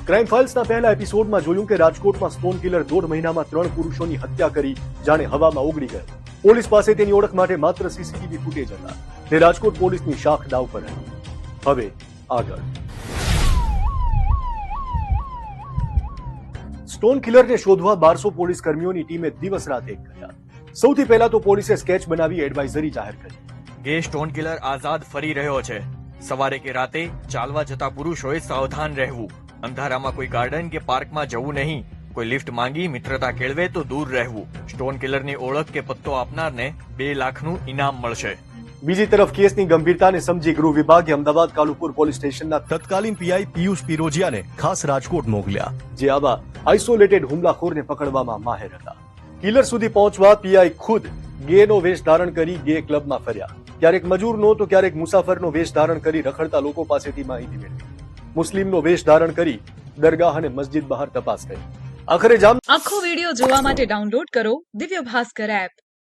Crime ફાઇલ્સના પહેલા એપિસોડમાં જોયું કે રાજકોટમાં સ્ટોન કિલર 1.5 મહિનામાં 3 પુરુષોની હત્યા કરી જાણે હવામાં ઓગળી ગયો. પોલીસ પાસે તેની ઓળખ માટે માત્ર સીસીટીવી ફૂટેજ હતા. તે રાજકોટ પોલીસની શાખ દાવ પર હતી. હવે આગળ. સ્ટોન કિલરને શોધવા 1200 પોલીસ કર્મીઓની ટીમે દિવસ રાત એક કર્યા. સૌથી પહેલા તો પોલીસે સ્કેચ બનાવી એડવાઇઝરી જાહેર કરી. ગે સ્ટોન કિલર આઝાદ ફરી રહ્યો છે. સવારે કે રાતે ચાલવા જતા પુરુષોએ સાવધાન રહેવું. અંધારામાં કોઈ ગાર્ડન કે પાર્કમાં જવું નહીં. કોઈ લિફ્ટ માંગી મિત્રતા કેળવે તો દૂર રહેવું. સ્ટોન કિલરની ઓળખ કે પત્તો આપનારને 2 લાખનું ઇનામ મળશે. બીજી તરફ કેસની ગંભીરતાને સમજી ગૃહ વિભાગે અમદાવાદ કાલુપુર પોલીસ સ્ટેશનના તત્કાલીન પીઆઈ પિયુષ પિરોજિયાને ખાસ રાજકોટ મોકલ્યા, જે આવા આઇસોલેટેડ હુમલાખોરને પકડવામાં માહેર હતા. કિલર સુધી પહોંચવા પીઆઈ ખુદ ગેનો વેશ ધારણ કરી ગે ક્લબમાં ફર્યા. ક્યારેક મજૂરનો તો ક્યારેક મુસાફરનો વેશ ધારણ કરી રખડતા લોકો પાસેથી માહિતી મેળવી. મુસ્લિમનો વેશ ધારણ કરી દરગાહ અને મસ્જિદ બહાર તપાસ કરી. આખરે આખો વિડિયો જોવા માટે ડાઉનલોડ કરો દિવ્ય ભાસ્કર એપ.